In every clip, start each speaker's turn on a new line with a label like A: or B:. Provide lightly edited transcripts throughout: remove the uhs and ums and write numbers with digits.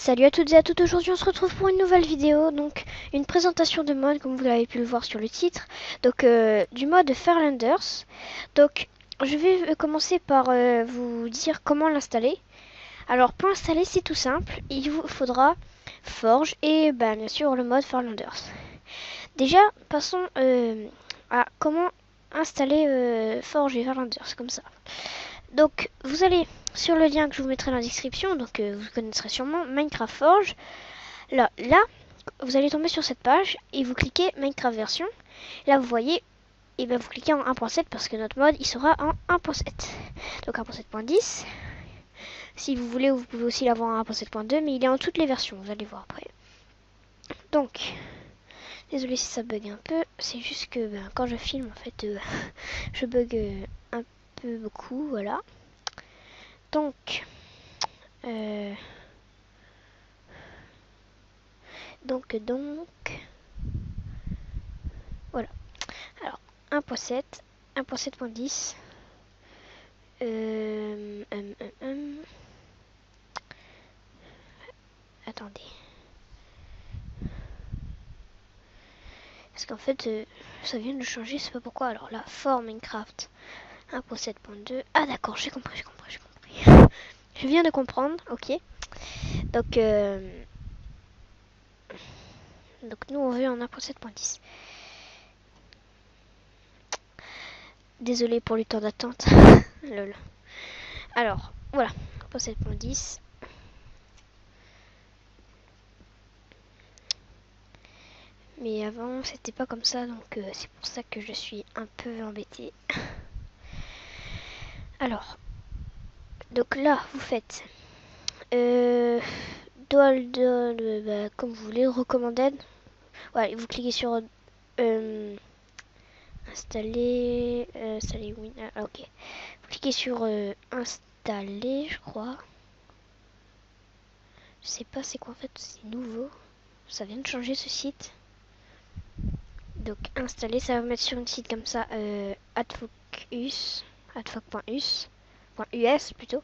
A: Salut à toutes et à toutes, aujourd'hui on se retrouve pour une nouvelle vidéo, donc une présentation de mode comme vous l'avez pu le voir sur le titre, donc du mode Farlanders. Donc je vais commencer par vous dire comment l'installer. Alors pour l'installer c'est tout simple, il vous faudra Forge et bien sûr le mode Farlanders. Déjà passons à comment installer Forge et Farlanders comme ça. Donc vous allez sur le lien que je vous mettrai dans la description, donc vous connaîtrez sûrement Minecraft Forge. Là, vous allez tomber sur cette page et vous cliquez Minecraft version. Là, vous voyez, et bien vous cliquez en 1.7 parce que notre mode il sera en 1.7. Donc 1.7.10. Si vous voulez, vous pouvez aussi l'avoir en 1.7.2, mais il est en toutes les versions, vous allez voir après. Donc, désolé si ça bug un peu, c'est juste que quand je filme, en fait, je bug un peu beaucoup, voilà. Donc, voilà. Alors, 1.7, 1.7.10. Attendez. Parce qu'en fait, ça vient de changer, je sais pas pourquoi. Alors là, for Minecraft 1.7.2. Ah d'accord, j'ai compris. Je viens de comprendre, ok. Donc, nous on veut en 1.7.10. Désolé pour le temps d'attente. Lol. Alors, voilà, 1.7.10. Mais avant, c'était pas comme ça, donc c'est pour ça que je suis un peu embêtée. Alors, donc là, vous faites comme vous voulez, recommanded. Ouais, vous cliquez sur installer, installer Win. Ah, ok. Vous cliquez sur installer, je crois. Je sais pas c'est quoi en fait, c'est nouveau. Ça vient de changer ce site. Donc installer, ça va vous mettre sur une site comme ça, adfocus, adfoc.us plutôt.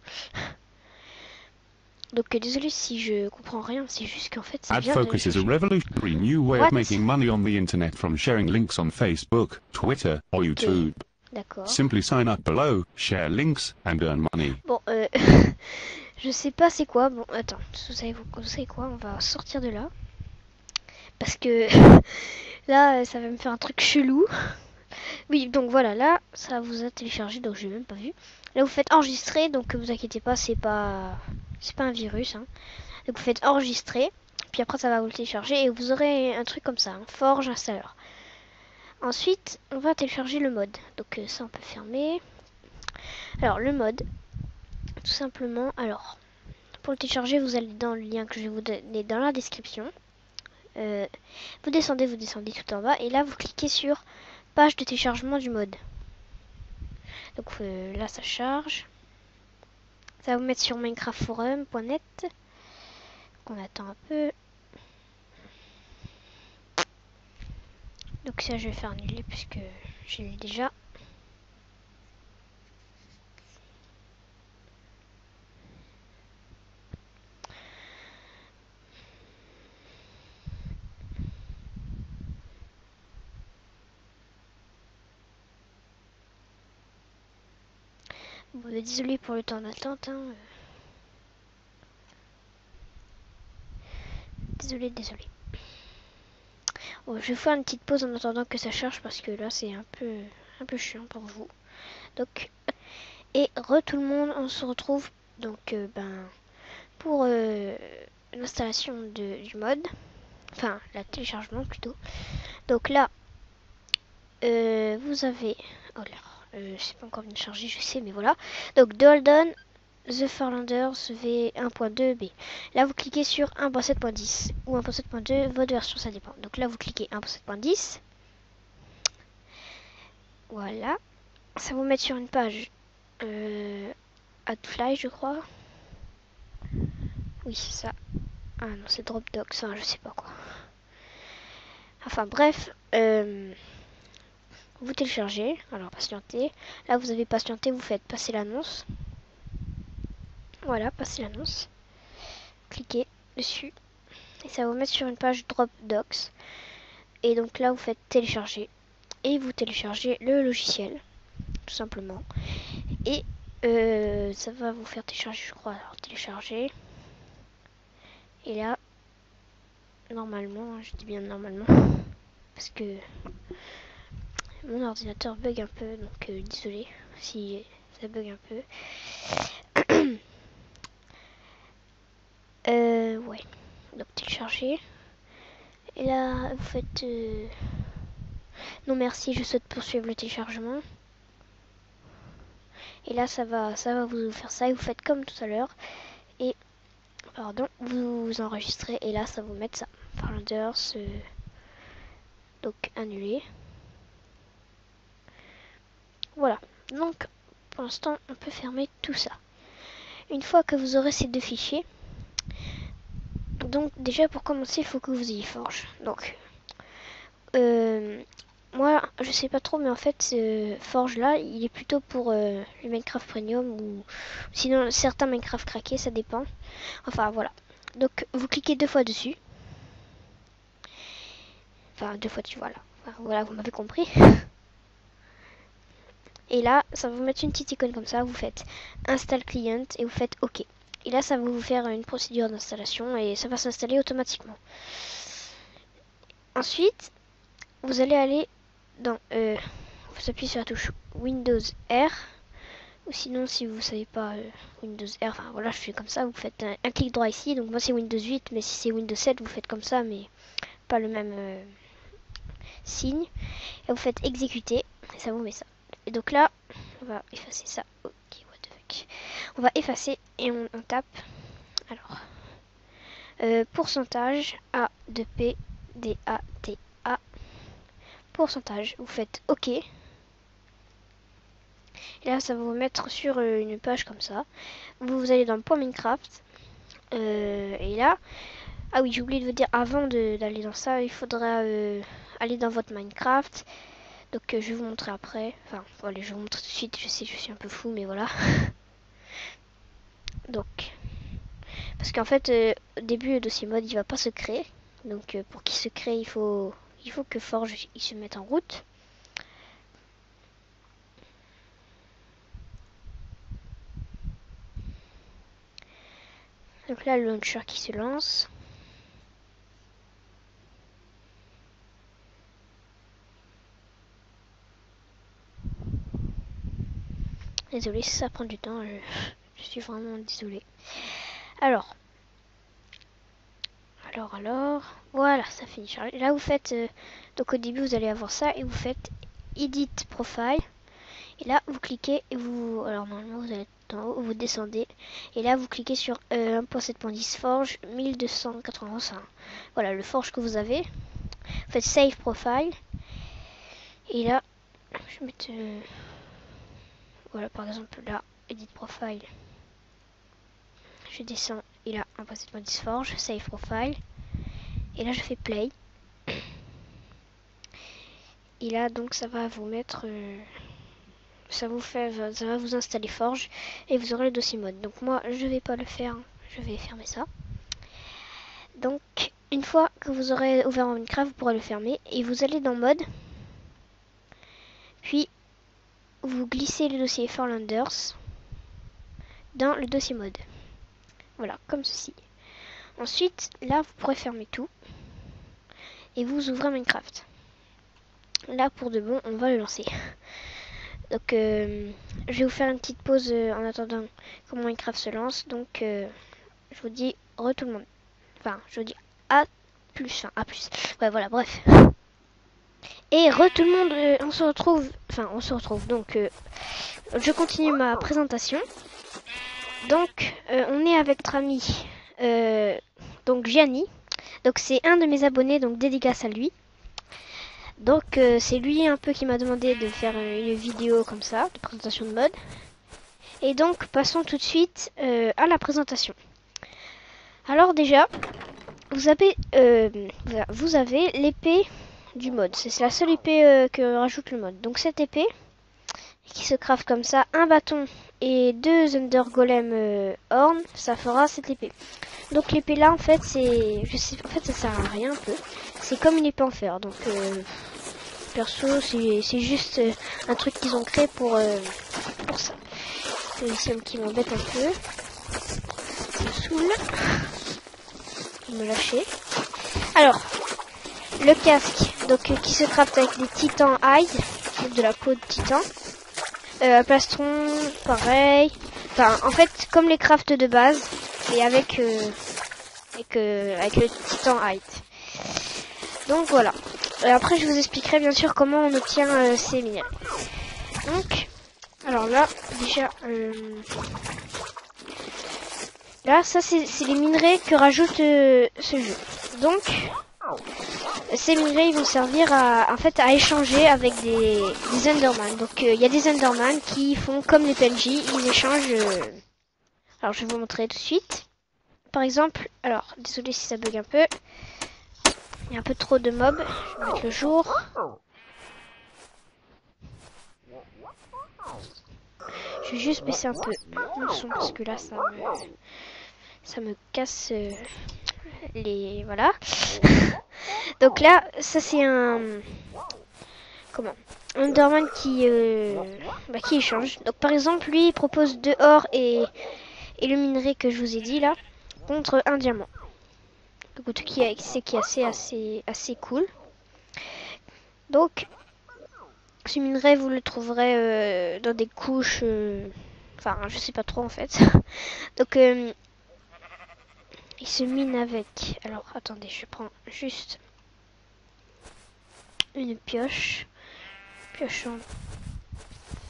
A: Donc désolé si je comprends rien, c'est juste qu'en fait ça vient de
B: AdFocus is a
A: changer.
B: revolutionary new way of making money on the internet from sharing links on Facebook, Twitter, or YouTube.
A: D'accord.
B: Simply sign up below, share links, and earn money.
A: Bon, je sais pas c'est quoi. Bon, attends, vous savez quoi, on va sortir de là. Parce que là, ça va me faire un truc chelou. Oui, donc voilà, là, ça vous a téléchargé, donc j'ai même pas vu. Là, vous faites enregistrer, donc vous inquiétez pas, c'est pas un virus. Hein. Donc vous faites enregistrer, puis après ça va vous le télécharger et vous aurez un truc comme ça, un Forge installeur. Ensuite, on va télécharger le mode. Donc ça, on peut fermer. Alors le mode, tout simplement. Alors, pour le télécharger, vous allez dans le lien que je vais vous donner dans la description. Vous descendez tout en bas et là vous cliquez sur page de téléchargement du mode. Donc là ça charge. Ça va vous mettre sur minecraftforum.net. On attend un peu. Donc ça je vais faire annuler puisque je l'ai déjà. Bon, désolé pour le temps d'attente. Hein. Désolé. Bon, je vais faire une petite pause en attendant que ça charge parce que là c'est un peu chiant pour vous. Donc et tout le monde, on se retrouve donc pour l'installation du mode, enfin la téléchargement plutôt. Donc là vous avez, oh là, je sais pas encore bien charger, je sais, mais voilà. Donc The Holden, The Farlanders V1.2b. Là vous cliquez sur 1.7.10 ou 1.7.2, votre version ça dépend. Donc là vous cliquez 1.7.10. Voilà. Ça vous met sur une page AdFly je crois. Oui c'est ça. Ah non c'est Dropbox, ça je sais pas quoi. Enfin bref, vous téléchargez, alors patientez. Là vous avez patienté, vous faites passer l'annonce. Voilà, passer l'annonce. Cliquez. dessus. Et ça va vous mettre sur une page Dropbox. Et donc là, vous faites télécharger. Et vous téléchargez le logiciel, tout simplement. Et ça va vous faire télécharger, je crois. Alors, télécharger. Et là, normalement, je dis bien normalement, parce que mon ordinateur bug un peu, donc désolé si ça bug un peu. Ouais, donc télécharger. Et là, vous faites non merci, je souhaite poursuivre le téléchargement. Et là, ça va vous faire ça et vous faites comme tout à l'heure. Et pardon, vous enregistrez et là, ça vous met ça. Farlanders, donc annuler. Voilà. Donc, pour l'instant, on peut fermer tout ça. Une fois que vous aurez ces deux fichiers, donc déjà pour commencer, il faut que vous ayez Forge. Donc, moi, je sais pas trop, mais en fait, ce Forge là, il est plutôt pour le Minecraft Premium ou sinon certains Minecraft craqués, ça dépend. Enfin voilà. Donc, vous cliquez 2 fois dessus. Enfin, 2 fois dessus, voilà. Enfin, voilà, vous m'avez compris. Et là, ça va vous mettre une petite icône comme ça. Vous faites Install Client et vous faites OK. Et là, ça va vous faire une procédure d'installation et ça va s'installer automatiquement. Ensuite, vous allez aller dans... vous appuyez sur la touche Windows R. Ou sinon, si vous ne savez pas Windows R, enfin voilà, je fais comme ça. Vous faites un clic droit ici. Donc moi, c'est Windows 8. Mais si c'est Windows 7, vous faites comme ça. Mais pas le même signe. Et vous faites exécuter. Et ça vous met ça. Et donc là, on va effacer ça. Ok, what the fuck. On va effacer et on tape. Alors, pourcentage A de P D A T A. Pourcentage. Vous faites OK. Et là, ça va vous mettre sur une page comme ça. Vous allez dans Minecraft. Et là, ah oui, j'ai oublié de vous dire avant d'aller dans ça, il faudra aller dans votre Minecraft. Donc je vais vous montrer après. Enfin, voilà, je vais vous montrer tout de suite. Je sais, je suis un peu fou, mais voilà. Donc, parce qu'en fait, au début, le dossier mode, il va pas se créer. Donc, pour qu'il se crée, il faut que Forge il se mette en route. Donc là, le launcher qui se lance. Désolé si ça prend du temps, je suis vraiment désolée. Alors, voilà, ça finit charger. Là, vous faites, donc au début, vous allez avoir ça et vous faites Edit Profile. Et là, vous cliquez et vous, alors normalement, vous allez être en haut, vous descendez. Et là, vous cliquez sur 1.7.10 Forge 1285. Voilà, le Forge que vous avez. Vous faites Save Profile. Et là, je vais mettre... voilà, par exemple, là, Edit Profile. Je descends, et là, 1.7.10 Forge, Save Profile. Et là, je fais Play. Et là, donc, ça va vous mettre... ça va vous installer Forge. Et vous aurez le dossier mode. Donc, moi, je vais pas le faire. Je vais fermer ça. Donc, une fois que vous aurez ouvert Minecraft, vous pourrez le fermer. Et vous allez dans Mode. Puis, vous glissez le dossier Farlanders dans le dossier mode. Voilà, comme ceci. Ensuite, là, vous pourrez fermer tout. Et vous ouvrez Minecraft. Là, pour de bon, on va le lancer. Donc, je vais vous faire une petite pause en attendant que Minecraft se lance. Donc, je vous dis re tout le monde. Enfin, je vous dis à plus. Enfin, à plus. Ouais, voilà, bref. Et re tout le monde, on se retrouve. Enfin, on se retrouve. Donc, je continue ma présentation. Donc, on est avec notre ami, donc Gianni. Donc, c'est un de mes abonnés, donc dédicace à lui. Donc, c'est lui un peu qui m'a demandé de faire une vidéo comme ça, de présentation de mode. Et donc, passons tout de suite à la présentation. Alors déjà, vous avez l'épée du mode. C'est la seule épée que rajoute le mode. Donc, cette épée qui se craft comme ça, un bâton et 2 Ender Golem Horn, ça fera cette épée. Donc l'épée là en fait c'est, je sais, en fait ça sert à rien un peu. C'est comme une épée en fer. Donc perso c'est juste un truc qu'ils ont créé pour ça. C'est ici qui m'embête un peu. Ça me saoule. Me lâcher. Alors le casque donc qui se crafte avec des titans hide, de la peau de titan. Plastron pareil. Enfin en fait comme les crafts de base et avec le titan hide. Donc voilà. Après je vous expliquerai bien sûr comment on obtient ces minerais. Donc alors là déjà là ça c'est les minerais que rajoute ce jeu. Donc ces minerais ils vont servir à échanger avec des Enderman. Donc il y a des Enderman qui font comme les PNJ, ils échangent. Alors je vais vous montrer tout de suite. Par exemple, alors désolé si ça bug un peu. Il y a un peu trop de mobs. Je vais mettre le jour. Je vais juste baisser un peu le son parce que là ça me casse les voilà. Donc là ça c'est un Enderman qui échange. Donc par exemple lui il propose 2 or et le minerai que je vous ai dit là contre un diamant. Donc qui est assez cool. Donc ce minerai vous le trouverez dans des couches enfin je sais pas trop en fait. Donc il se mine avec, alors attendez je prends juste une pioche en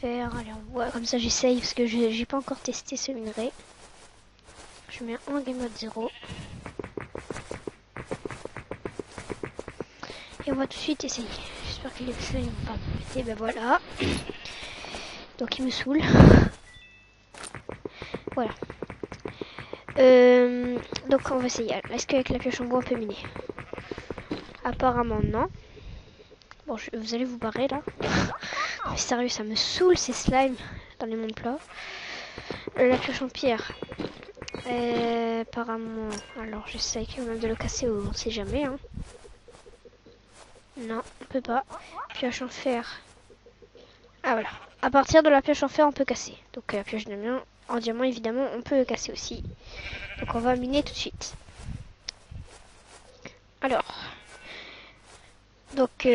A: fer, allez en bois, comme ça j'essaye parce que j'ai pas encore testé ce minerai. Je mets en game mode 0 et on va tout de suite essayer. J'espère que les feux ils vont pas me péter. Ben voilà. Donc il me saoule. Voilà. Donc on va essayer. Est-ce qu'avec la pioche en bois on peut miner? Apparemment non. Bon vous allez vous barrer là. Mais sérieux ça me saoule ces slimes dans les mondes plats. La pioche en pierre. Apparemment. Alors j'essaye quand même de le casser ou on sait jamais hein. Non, on peut pas. Pioche en fer. Ah voilà. À partir de la pioche en fer on peut casser. Donc la pioche en diamant évidemment on peut le casser aussi. Donc on va miner tout de suite. Alors. Donc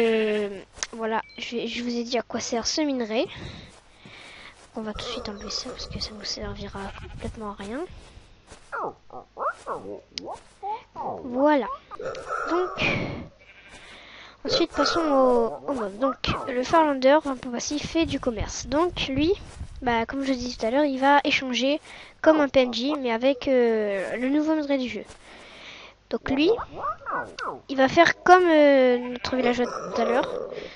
A: voilà, je vous ai dit à quoi sert ce minerai. On va tout de suite enlever ça parce que ça nous servira complètement à rien. Voilà. Donc ensuite passons au mob. Donc le Farlander, voici, fait du commerce. Donc lui, bah comme je disais tout à l'heure, il va échanger comme un PNJ mais avec le nouveau minerai du jeu. Donc lui, il va faire comme notre villageois tout à l'heure.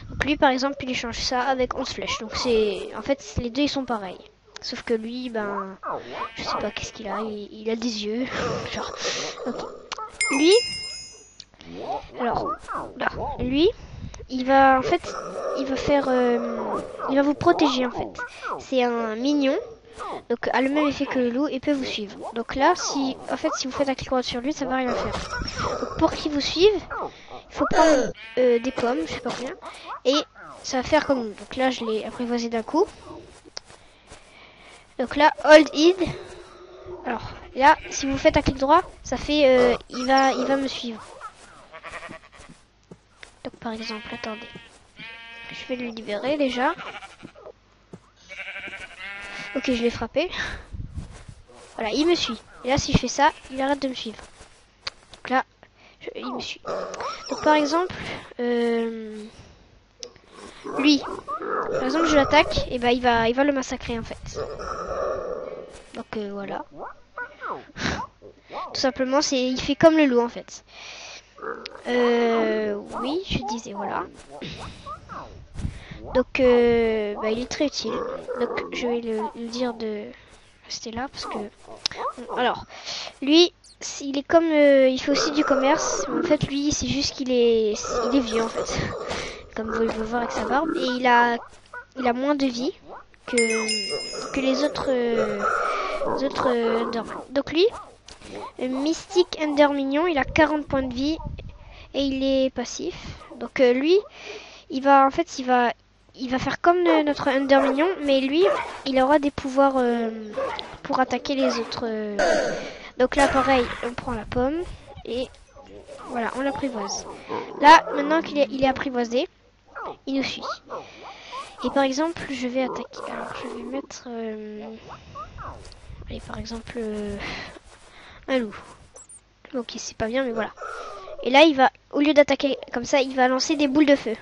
A: Donc lui par exemple il échange ça avec 11 flèches. Donc c'est en fait les deux ils sont pareils. Sauf que lui ben je sais pas qu'est-ce qu'il a, il a des yeux. Genre ok. Lui alors là, lui il va en fait il va faire il va vous protéger en fait. C'est un mignon. Donc a le même effet que le loup et peut vous suivre. Donc là si vous faites un clic droit sur lui ça va rien faire. Donc, pour qu'il vous suive il faut prendre des pommes, je sais pas combien, et ça va faire comme nous. Donc là je l'ai apprivoisé d'un coup. Donc là hold id. Alors là si vous faites un clic droit ça fait il va me suivre. Donc par exemple attendez, je vais le libérer déjà. Ok, je l'ai frappé. Voilà, il me suit. Et là, si je fais ça, il arrête de me suivre. Donc là, il me suit. Donc par exemple, lui, par exemple, je l'attaque, et bah il va le massacrer en fait. Donc voilà. Tout simplement, il fait comme le loup en fait. Oui, je disais voilà. Donc bah, il est très utile. Donc je vais le dire de rester là parce que alors lui il est comme il fait aussi du commerce. En fait lui c'est juste qu'il est vieux en fait. Comme vous pouvez le voir avec sa barbe et il a moins de vie. que les autres Enderman. Donc lui, Mystique Ender Mignon, il a 40 points de vie et il est passif. Donc lui, il va faire comme notre Ender Mignon, mais lui, il aura des pouvoirs pour attaquer les autres. Donc là, pareil, on prend la pomme et voilà, on l'apprivoise. Là, maintenant qu'il est apprivoisé, il nous suit. Et par exemple, je vais attaquer. Alors, je vais mettre, allez, par exemple, un loup. Ok, c'est pas bien, mais voilà. Et là, il va, au lieu d'attaquer comme ça, il va lancer des boules de feu.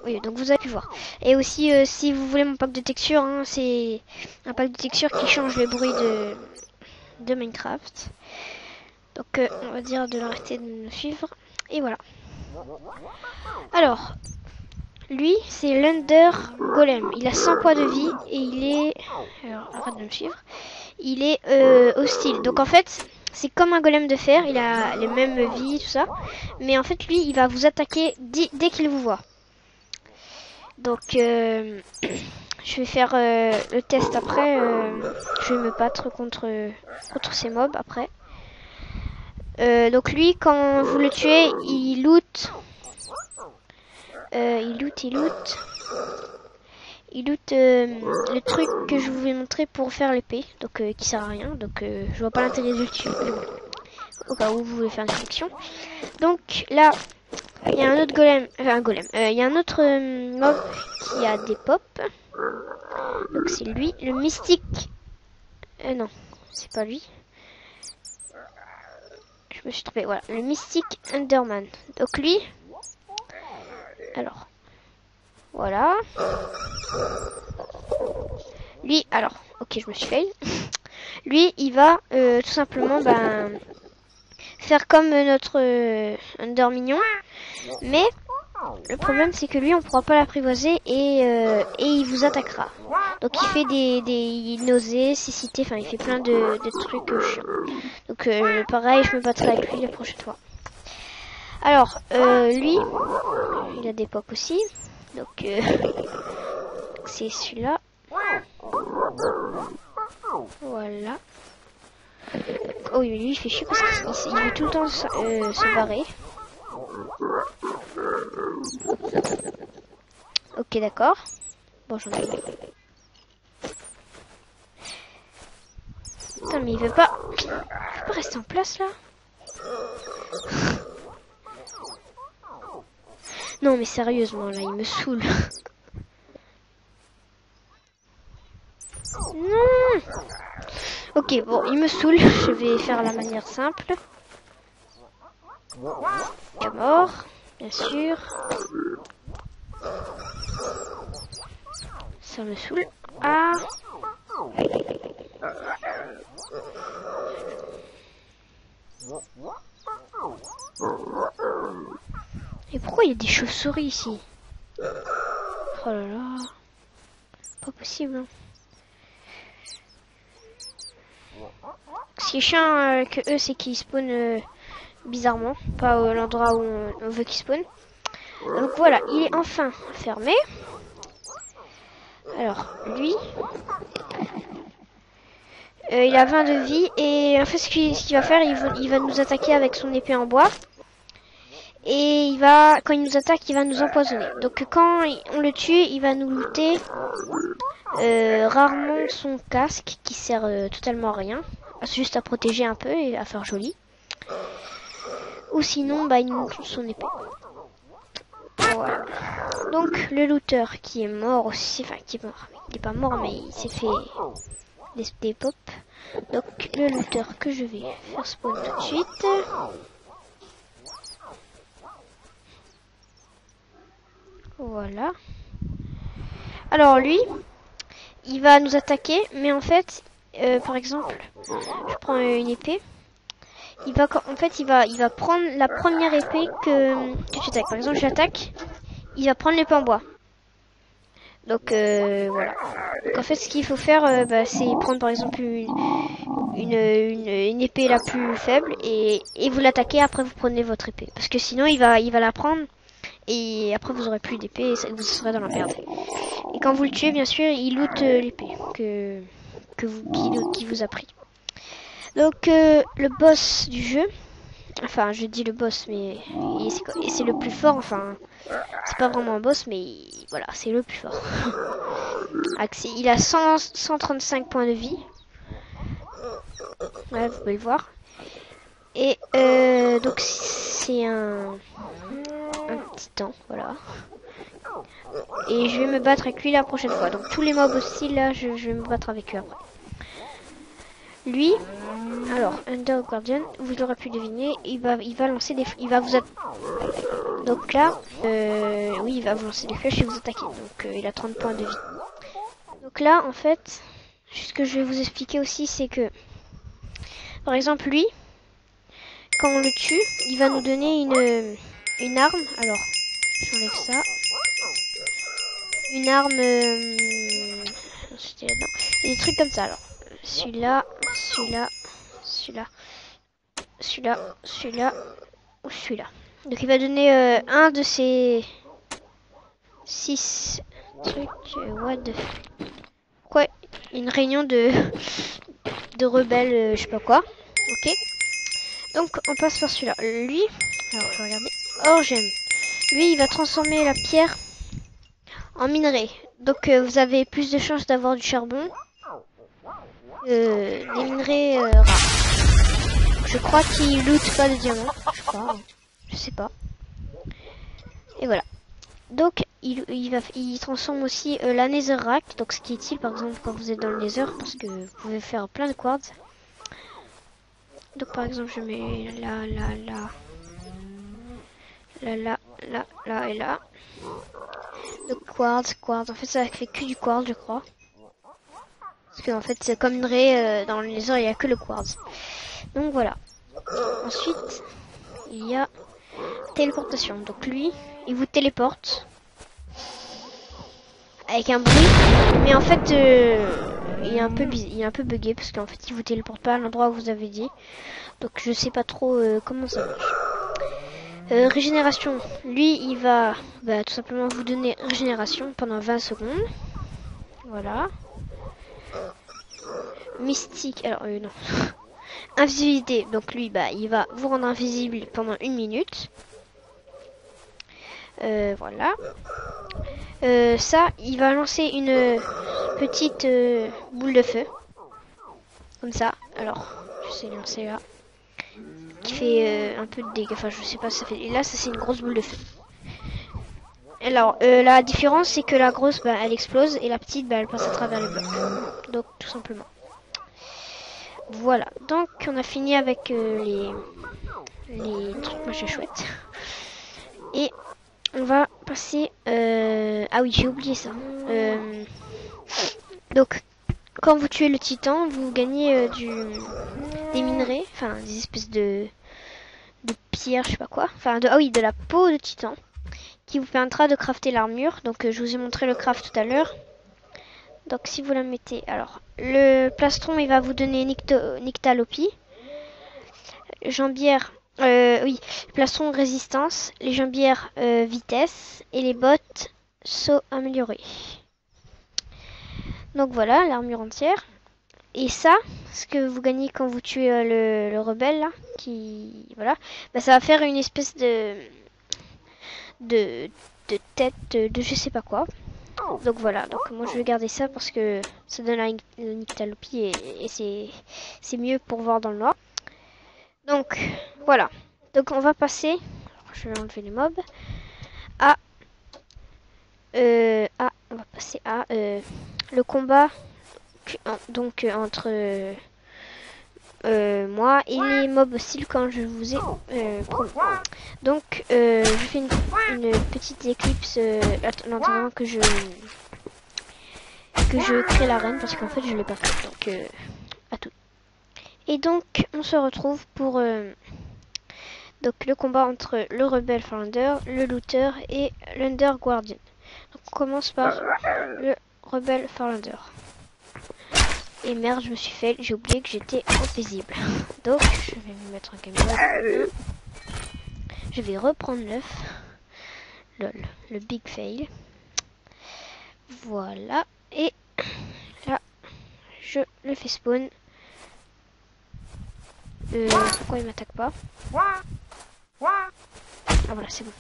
A: Oui, donc vous avez pu voir. Et aussi, si vous voulez mon pack de texture, hein, c'est un pack de texture qui change le bruit de Minecraft. Donc, on va dire de l'arrêter de nous suivre. Et voilà. Alors, lui, c'est l'Under Golem. Il a 100 points de vie et il est... Alors, arrête de me suivre. Il est hostile. Donc, en fait, c'est comme un golem de fer. Il a les mêmes vies, tout ça. Mais en fait, lui, il va vous attaquer dès qu'il vous voit. Donc, je vais faire le test après. Je vais me battre contre ces mobs après. Donc lui, quand vous le tuez, il loot. Il loot le truc que je vous ai montré pour faire l'épée. Donc qui sert à rien. Donc je vois pas l'intérêt de le tuer. Au cas où vous voulez faire une sélection. Donc là, il y a un autre golem. Il y a un autre mob qui a des pops. Donc c'est lui, le mystique. Non, c'est pas lui. Je me suis trompé, voilà, le Mystique Enderman. Donc lui, alors, voilà. Lui, alors, ok, je me suis fail. Lui, il va tout simplement faire comme notre Ender Mignon. Mais le problème, c'est que lui, on pourra pas l'apprivoiser et il vous attaquera. Donc il fait des nausées, cécité, enfin il fait plein de trucs chiants. Donc pareil, je me battrai avec lui la prochaine fois. Alors, lui, il a des pop aussi. Donc c'est celui-là. Voilà. Oh oui, lui il fait chier parce qu'il veut tout le temps se barrer. Ok, d'accord. Bon, j'en ai. Putain, mais il veut pas rester en place là. Non, mais sérieusement, là, il me saoule. Non. Ok, bon, il me saoule. Je vais faire la manière simple. Il est mort, bien sûr. Ça me saoule. Ah. Et pourquoi il y a des chauves-souris ici? Oh là là. Pas possible. Hein. Ce qui est chiant que eux, c'est qu'ils spawnent bizarrement. Pas à l'endroit où on veut qu'ils spawnent. Donc voilà, il est enfin fermé. Alors, lui, il a 20 de vie et en fait ce qu'il va faire, il va nous attaquer avec son épée en bois. Et quand il nous attaque, il va nous empoisonner. Donc quand on le tue, il va nous looter rarement son casque qui sert totalement à rien. Juste à protéger un peu et à faire joli. Ou sinon, il nous loot son épée. Voilà. Donc le looter qui est mort aussi, enfin qui est mort, il est pas mort mais il s'est fait des pop. Donc le looter que je vais faire spawn tout de suite. Voilà. Alors lui, il va nous attaquer, mais en fait, par exemple, je prends une épée. Il va prendre la première épée que tu attaques. Par exemple, j'attaque, il va prendre l'épée en bois. Donc voilà. Donc en fait, ce qu'il faut faire, c'est prendre par exemple une épée la plus faible et vous l'attaquez. Après, vous prenez votre épée, parce que sinon, il va la prendre et après vous aurez plus d'épée et vous serez dans la merde. Et quand vous le tuez, bien sûr, il loot l'épée qui vous a pris. Donc le boss du jeu, enfin je dis le boss, mais c'est le plus fort, enfin c'est pas vraiment un boss, mais voilà, c'est le plus fort. Il a 135 points de vie. Ouais, vous pouvez le voir. Et donc c'est un titan, voilà. Et je vais me battre avec lui la prochaine fois. Donc tous les mobs aussi, là, je vais me battre avec eux après. Lui, alors, Under Guardian, vous l'aurez pu deviner, il va lancer des... Il va vous donc là, oui, il va vous lancer des flèches et vous attaquer. Donc il a 30 points de vie. Donc là, en fait, ce que je vais vous expliquer aussi, c'est que, par exemple, lui, quand on le tue, il va nous donner une arme. Alors, j'enlève ça. Une arme... c'était là-dedans. Des trucs comme ça, alors. Celui-là, celui-là, celui-là, celui-là, celui-là, ou celui-là. Donc il va donner un de ces 6 trucs. What the... Quoi? Une réunion de rebelles, je sais pas quoi. Ok. Donc on passe par celui-là. Lui, alors je vais regarder. Oh j'aime. Lui il va transformer la pierre en minerai. Donc vous avez plus de chances d'avoir du charbon. Des minerais rares. Je crois qu'il loot pas de diamants. Je crois. Je sais pas. Et voilà. Donc il transforme aussi la netherrack. Donc ce qui est utile par exemple quand vous êtes dans le nether. Parce que vous pouvez faire plein de quartz. Donc par exemple je mets là et là. Donc quartz. En fait ça fait que du quartz je crois. Parce qu'en fait c'est comme une raie dans le nether il n'y a que le quartz. Donc voilà. Ensuite il y a téléportation. Donc lui il vous téléporte avec un bruit. Mais en fait il est un peu bugué parce qu'en fait il vous téléporte pas à l'endroit où vous avez dit. Donc je sais pas trop comment ça marche. Régénération. Lui il va tout simplement vous donner régénération pendant 20 secondes. Voilà. Mystique. Alors non. Invisibilité. Donc lui il va vous rendre invisible pendant 1 minute. Voilà. Ça il va lancer une petite boule de feu. Comme ça. Alors je sais lancer là. Qui fait un peu de dégâts. Enfin je sais pas ça fait. Et là ça c'est une grosse boule de feu. Alors la différence c'est que la grosse elle explose et la petite elle passe à travers les blocs. Donc tout simplement. Voilà, donc on a fini avec les trucs machin chouettes. Et on va passer... Ah oui, j'ai oublié ça. Donc, quand vous tuez le titan, vous gagnez des minerais, enfin des espèces de pierres, je sais pas quoi. Enfin, de la peau de titan, qui vous permettra de crafter l'armure. Donc, je vous ai montré le craft tout à l'heure. Donc si vous la mettez, alors le plastron il va vous donner Nyctalopie, jambières, oui, plastron résistance, les jambières vitesse et les bottes saut amélioré. Donc voilà l'armure entière. Et ça, ce que vous gagnez quand vous tuez le rebelle là, voilà, ça va faire une espèce de tête de je sais pas quoi. Donc voilà, donc moi je vais garder ça parce que ça donne la nyctalopie et c'est mieux pour voir dans le noir. Donc voilà, donc on va passer, je vais enlever les mobs, on va passer à le combat donc entre moi et les mobs hostiles quand je vous ai promis. Donc je fais une petite éclipse en attendant que je crée l'arène parce qu'en fait je l'ai pas fait. Donc à tout. Et donc on se retrouve pour donc le combat entre le rebelle Farlander, le looter et l'Under Guardian. Donc on commence par le rebelle Farlander. Et merde, je me suis fait, j'ai oublié que j'étais invisible. Donc, je vais me mettre en caméra. Je vais reprendre l'œuf. Lol, le big fail. Voilà. Et là, je le fais spawn. Pourquoi il m'attaque pas? Ah voilà, c'est bon.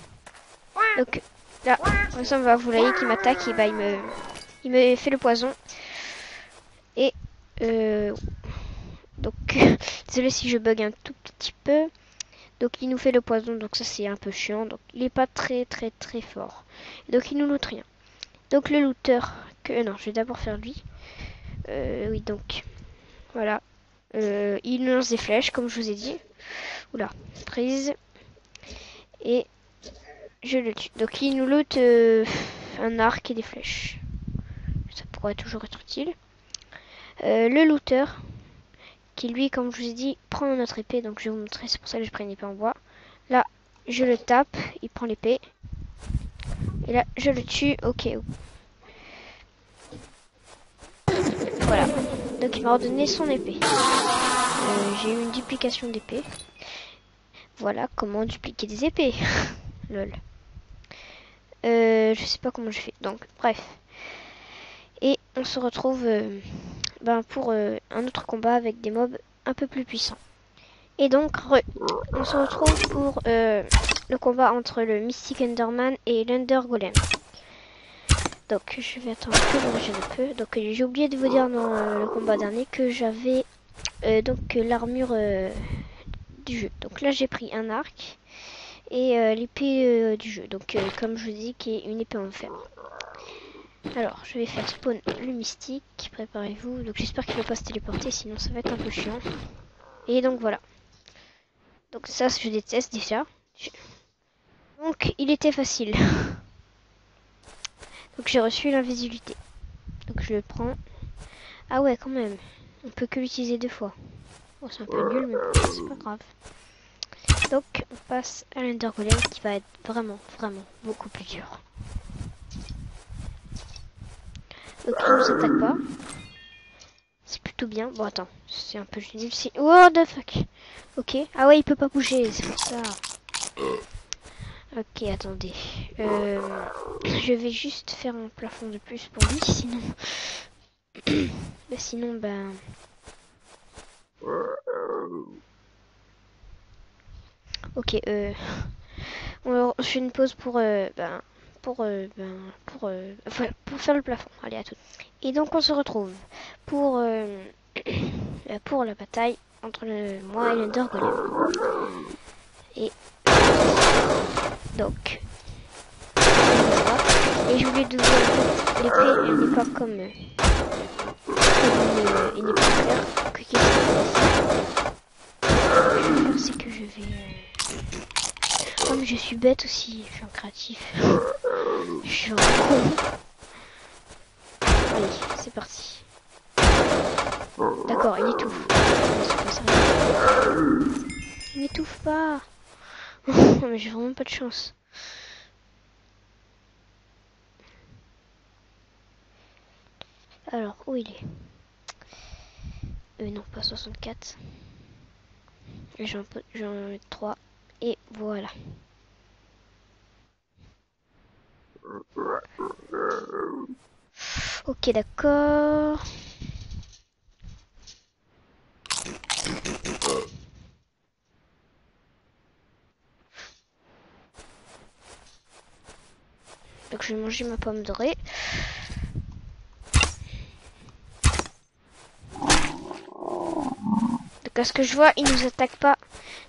A: Donc là, par exemple, bah, vous voyez qu'il m'attaque et bah il me fait le poison. Et donc désolé si je bug un tout petit peu. Donc il nous fait le poison, donc ça c'est un peu chiant. Donc il est pas très fort. Donc il nous loot rien. Donc le looter que non, je vais d'abord faire lui. Oui donc voilà. Il nous lance des flèches comme je vous ai dit. Oula, prise. Et je le tue. Donc il nous loot un arc et des flèches. Ça pourrait toujours être utile. Le looter qui lui, comme je vous ai dit, prend notre épée. Donc je vais vous montrer, c'est pour ça que j'ai pris une épée en bois. Là, je le tape, il prend l'épée. Et là, je le tue. Ok. Voilà. Donc il m'a redonné son épée. J'ai eu une duplication d'épée. Voilà comment dupliquer des épées. Lol. Je sais pas comment je fais. Donc bref. Et on se retrouve pour un autre combat avec des mobs un peu plus puissants. Et donc on se retrouve pour le combat entre le Mystic Enderman et l'Ender Golem. Donc je vais attendre que je régène un peu. Donc j'ai oublié de vous dire dans le combat dernier que j'avais donc l'armure du jeu. Donc là j'ai pris un arc et l'épée du jeu. Donc comme je vous dis, qui est une épée en fer. Alors je vais faire spawn le mystique. Préparez-vous. Donc j'espère qu'il ne va pas se téléporter, sinon ça va être un peu chiant. Et donc voilà. Donc ça je déteste déjà. Donc il était facile. Donc j'ai reçu l'invisibilité. Donc je le prends. Ah ouais quand même. On peut que l'utiliser 2 fois. Bon, c'est un peu nul mais c'est pas grave. Donc on passe à l'Ender Golem qui va être vraiment beaucoup plus dur. Donc il nous attaque pas. C'est plutôt bien. Bon attends, c'est un peu nul. What the fuck. Ok. Ah ouais il peut pas bouger, c'est pour ça. Ok attendez. Je vais juste faire un plafond de plus pour lui, sinon... ben... Ok, on fait une pause pour faire le plafond. Allez, à tout. Et donc on se retrouve pour pour la bataille entre moi et l'Ender Golem. Et donc et je voulais de vous l'épée, elle n'est pas comme une épée en fer. Que qu'est-ce que je vais faire, c'est que je vais oh mais je suis bête aussi, je suis un créatif. Je suis un con. Allez, c'est parti. D'accord, il étouffe. Il n'étouffe pas. Mais j'ai vraiment pas de chance. Alors, où il est? Non, pas 64. J'en ai 3. Et voilà. Ok, d'accord. Donc je vais manger ma pomme dorée. Donc à ce que je vois, il nous attaque pas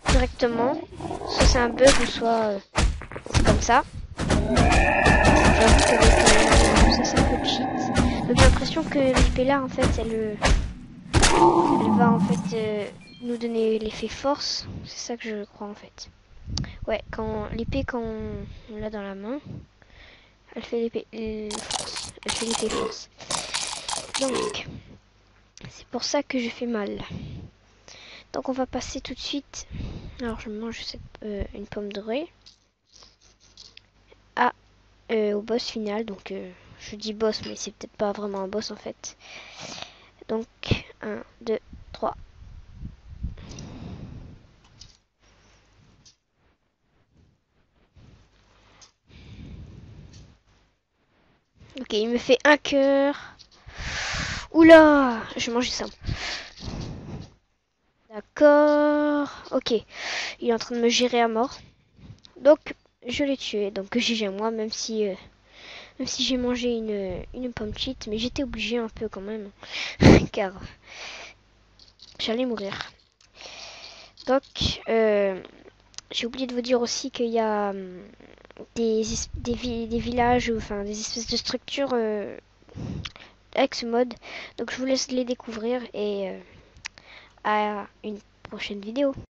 A: directement. Soit c'est un bug ou soit c'est comme ça. J'avoue que ça c'est un peu cheat. Donc j'ai l'impression que l'épée là en fait elle va en fait nous donner l'effet force. C'est ça que je crois en fait. Ouais, quand l'épée quand on l'a dans la main, elle fait l'épée force. Elle fait l'effet force. Donc c'est pour ça que je fais mal. Donc on va passer tout de suite. Alors je mange une pomme dorée au boss final. Donc je dis boss mais c'est peut-être pas vraiment un boss en fait. Donc 1, 2, 3. Ok, il me fait un cœur. Oula, je vais manger ça. D'accord. Ok, il est en train de me gérer à mort. Donc, je l'ai tué. Donc, GG à moi, même si j'ai mangé une pomme cheat, mais j'étais obligé un peu quand même, car j'allais mourir. Donc, j'ai oublié de vous dire aussi qu'il y a des villages, enfin des espèces de structures avec ce mode. Donc, je vous laisse les découvrir et à une prochaine vidéo.